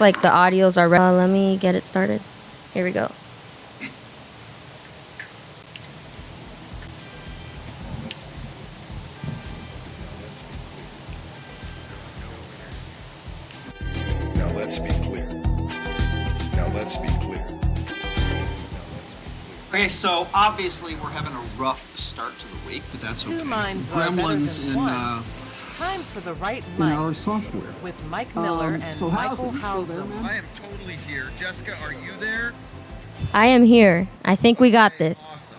looks like the audios are ready. Let me get it started. Here we go. Now let's be clear. Now let's be clear. Okay, so obviously we're having a rough start to the week, but that's okay. Two minds are better Gremlins than in one. Time for the right in our mic software. with Mike Miller and so how's Michael it? You still there, Hausen. man? I am totally here. Jessica, are you there? I am here. I think we got this. Awesome.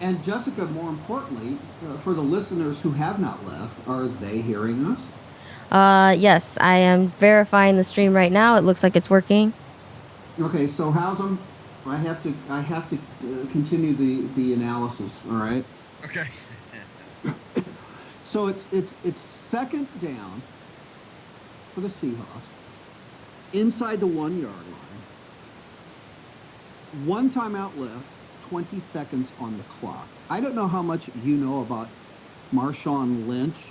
And Jessica, more importantly, for the listeners who have not left, are they hearing us? Yes, I am verifying the stream right now. It looks like it's working. Okay, so how's them? I have to continue the analysis. All right. Okay. So it's second down for the Seahawks inside the 1 yard line. One timeout left, 20 seconds on the clock. I don't know how much you know about Marshawn Lynch,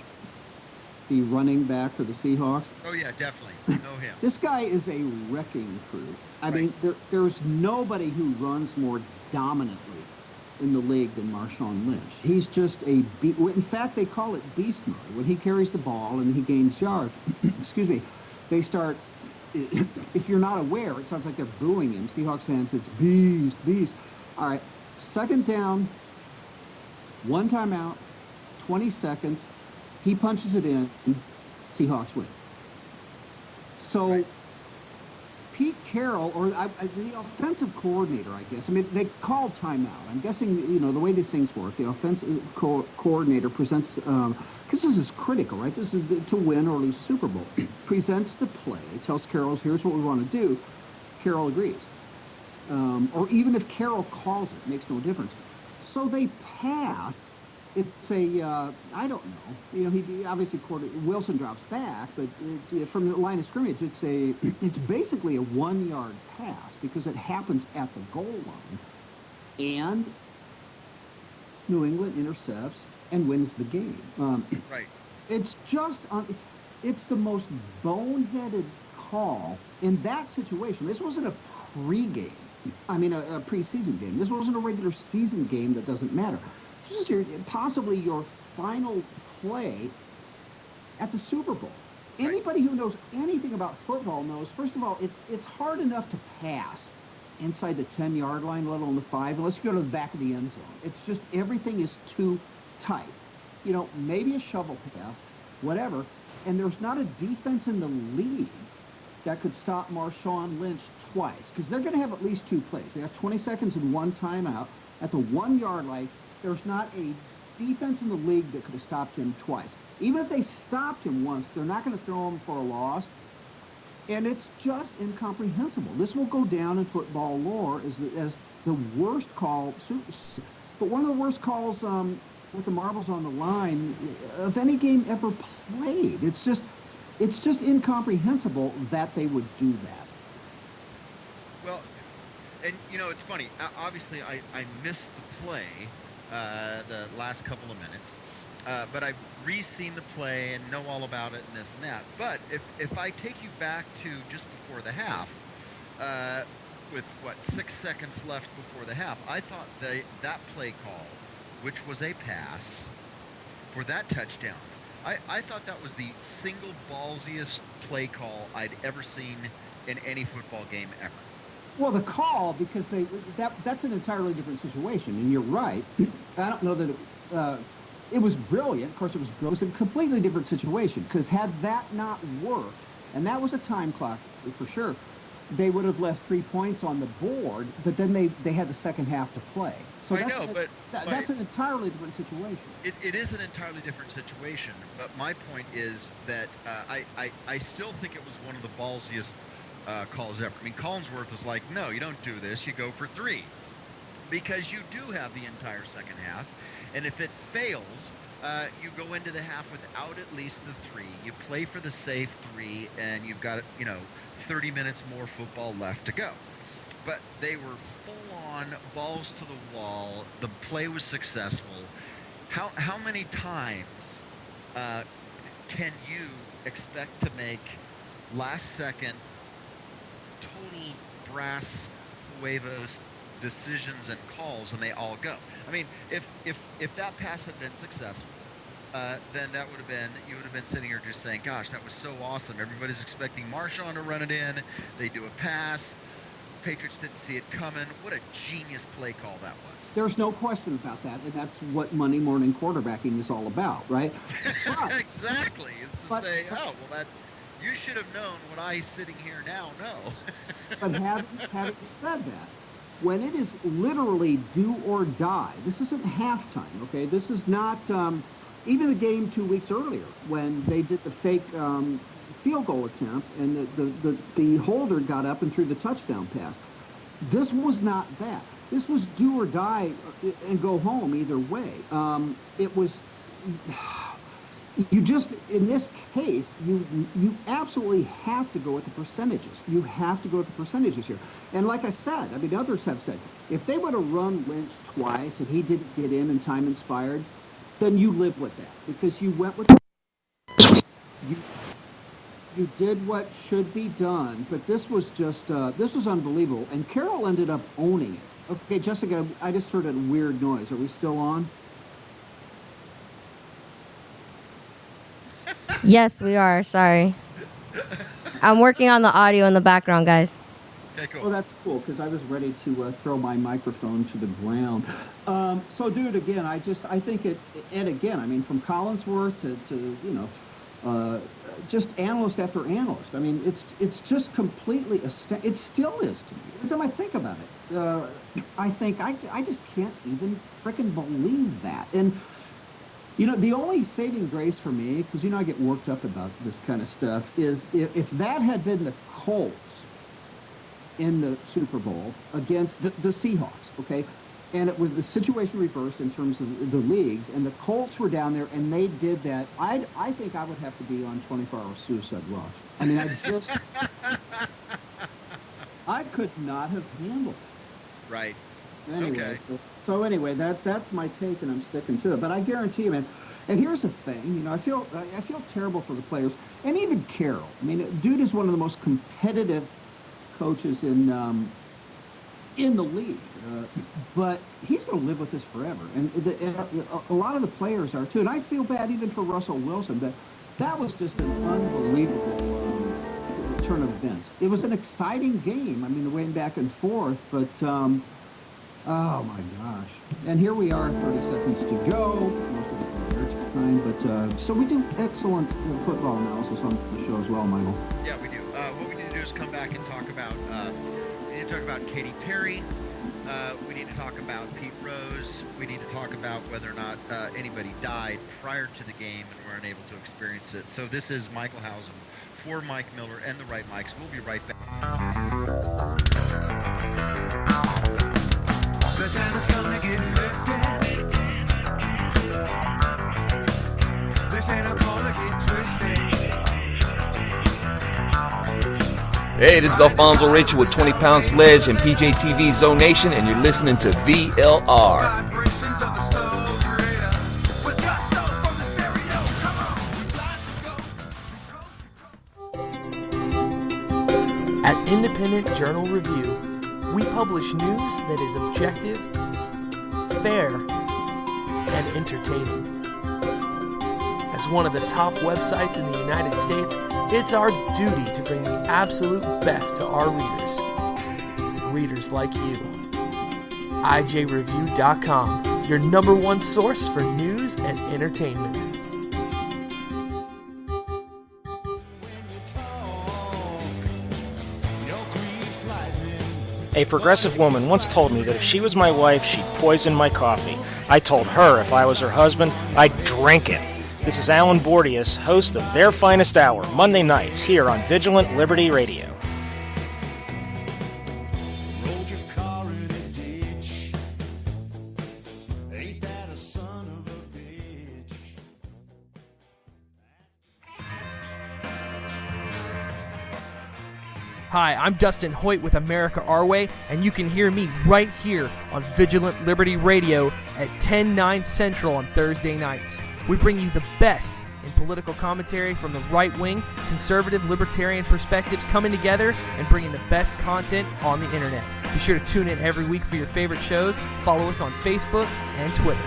the running back for the Seahawks. Oh yeah, definitely. Know him. This guy is a wrecking crew. I mean, there's nobody who runs more dominantly in the league than Marshawn Lynch. He's just in fact, they call it beast mode. When he carries the ball and he gains yards, excuse me, they start, if you're not aware, it sounds like they're booing him. Seahawks fans, it's beast, beast. All right, second down, one timeout, 20 seconds. He punches it in, Seahawks win. So Pete Carroll, or the offensive coordinator, I guess. I mean, they called timeout. I'm guessing, the way these things work, the offensive coordinator presents, because this is critical, right? This is to win or lose the Super Bowl. Presents the play, tells Carroll, here's what we want to do. Carroll agrees. Or even if Carroll calls it, makes no difference. So they pass. It's I don't know. He obviously Wilson drops back, but from the line of scrimmage, it's basically a 1 yard pass because it happens at the goal line, and New England intercepts and wins the game. Right. It's just it's the most boneheaded call in that situation. This wasn't a pregame. I mean, a preseason game. This wasn't a regular season game that doesn't matter. This is possibly your final play at the Super Bowl. Right. Anybody who knows anything about football knows, first of all, it's hard enough to pass inside the 10-yard line, let alone the 5, unless you go to the back of the end zone. It's just everything is too tight. Maybe a shovel pass, whatever, and there's not a defense in the league that could stop Marshawn Lynch twice, because they're going to have at least 2 plays. They have 20 seconds and 1 timeout at the 1 yard line. There's not a defense in the league that could have stopped him twice. Even if they stopped him once, they're not going to throw him for a loss. And it's just incomprehensible. This will go down in football lore as the worst call, but one of the worst calls with the marbles on the line of any game ever played. It's just incomprehensible that they would do that. Well, and it's funny. Obviously, I missed the play the last couple of minutes, but I've re-seen the play and know all about it and this and that. But if I take you back to just before the half, with 6 seconds left before the half, I thought that play call, which was a pass for that touchdown, I thought that was the single ballsiest play call I'd ever seen in any football game ever. Well, the call, because that's an entirely different situation, and you're right. I don't know that it was brilliant. Of course, it was a completely different situation, because had that not worked, and that was a time clock for sure, they would have left 3 points on the board, but then they had the second half to play. So that's an entirely different situation. It is an entirely different situation, but my point is that I still think it was one of the ballsiest calls ever. I mean, Collinsworth is like, no, you don't do this. You go for 3, because you do have the entire second half, and if it fails, you go into the half without at least the 3. You play for the safe 3, and you've got 30 minutes more football left to go. But they were full-on balls to the wall. The play was successful. How many times can you expect to make last-second brass Fuevo's decisions and calls, and they all go. I mean, if that pass had been successful, then that would have been, you would have been sitting here just saying, gosh, that was so awesome. Everybody's expecting Marshawn to run it in. They do a pass. Patriots didn't see it coming. What a genius play call that was. There's no question about that, and that's what Monday morning quarterbacking is all about, right? But, Exactly. Is to but- say, oh, well, that you should have known what I sitting here now know. but having said that, when it is literally do or die, this isn't halftime, okay? This is not even the game 2 weeks earlier when they did the fake field goal attempt and the holder got up and threw the touchdown pass. This was not that. This was do or die and go home either way. It was. You just, in this case, you absolutely have to go with the percentages. You have to go with the percentages here. And like I said, I mean, others have said, if they would have run Lynch twice and he didn't get in time inspired, then you live with that because you went with you did what should be done. But this was just this was unbelievable. And Carroll ended up owning it. Okay, Jessica, I just heard a weird noise. Are we still on? Yes, we are. Sorry. I'm working on the audio in the background, guys. Okay, cool. Oh, that's cool, because I was ready to throw my microphone to the ground. So, dude, again, I think it, and again, I mean, from Collinsworth to just analyst after analyst. I mean, it's just completely, it still is to me. Every time I think about it, I think I just can't even frickin' believe that. And, you know, the only saving grace for me, because, I get worked up about this kind of stuff, is if that had been the Colts in the Super Bowl against the Seahawks, okay? And it was the situation reversed in terms of the leagues, and the Colts were down there, and they did that. I think I would have to be on 24-hour suicide watch. I mean, I could not have handled it. Right. Anyway, Okay. so anyway, that's my take, and I'm sticking to it. But I guarantee you, man. And here's the thing, I feel terrible for the players, and even Carroll. I mean, dude is one of the most competitive coaches in the league, but he's going to live with this forever. And a lot of the players are too. And I feel bad even for Russell Wilson. That was just an unbelievable turn of events. It was an exciting game. I mean, the way back and forth, but. Oh my gosh. And here we are, 30 seconds to go. Most of the players time, but so we do excellent football analysis on the show as well, Michael. Yeah, we do. What we need to do is come back and talk about. We need to talk about Katy Perry. We need to talk about Pete Rose. We need to talk about whether or not anybody died prior to the game and were unable to experience it. So this is Michael Hausen for Mike Miller and the Right Mics. We'll be right back. The time is gonna get lifted. This ain't a call to get twisted. Hey, this is Alfonso Rachel with 20 Pound Sledge and PJTV Zone Nation, and you're listening to VLR. Vibrations of the soul creator. With gusto from the stereo. Come on. We blast the ghost. At Independent Journal Review, we publish news that is objective, fair, and entertaining. As one of the top websites in the United States, it's our duty to bring the absolute best to our readers. Readers like you. IJReview.com, your number one source for news and entertainment. A progressive woman once told me that if she was my wife, she'd poison my coffee. I told her if I was her husband, I'd drink it. This is Alan Bordius, host of Their Finest Hour, Monday nights here on Vigilant Liberty Radio. Rolled your car in a ditch. Ain't that a son of a bitch? Hi, I'm Dustin Hoyt with America Our Way, and you can hear me right here on Vigilant Liberty Radio at 10/9 Central on Thursday nights. We bring you the best and political commentary from the right wing, conservative, libertarian perspectives coming together and bringing the best content on the internet. Be sure to tune in every week for your favorite shows. Follow us on Facebook and Twitter.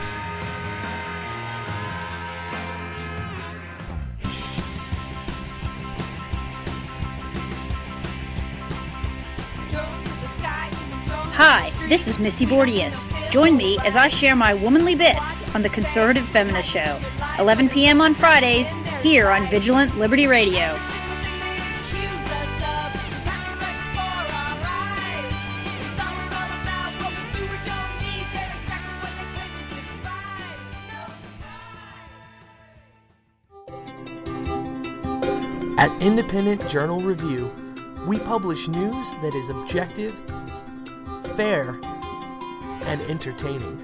Hi, this is Missy Bordius. Join me as I share my womanly bits on the Conservative Feminist Show, 11 p.m. on Fridays, here on Vigilant Liberty Radio. At Independent Journal Review, we publish news that is objective, fair, and entertaining.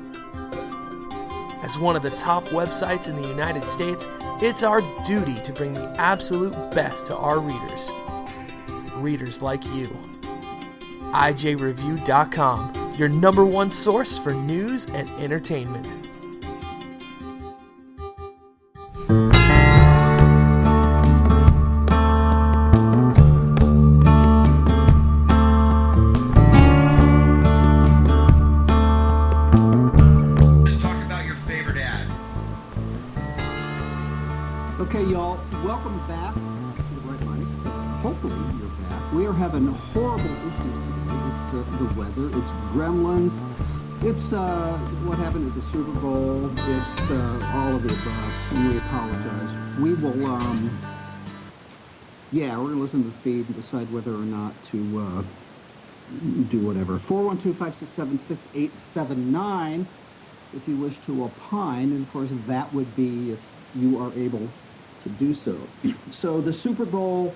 As one of the top websites in the United States, it's our duty to bring the absolute best to our readers. Readers like you. IJReview.com, your number one source for news and entertainment. Okay, y'all, welcome back to the Right Mics. Hopefully you're back. We are having horrible issues today. It's the weather, it's gremlins, it's what happened at the Super Bowl, it's all of the above, and we apologize. We will, we're going to listen to the feed and decide whether or not to do whatever. 412-567-6879 if you wish to opine, and of course that would be if you are able to do so. So the Super Bowl,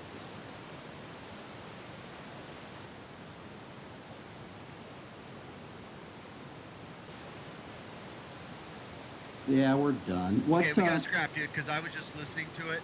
yeah, we're done. Okay, we gotta scrap, dude, because I was just listening to it.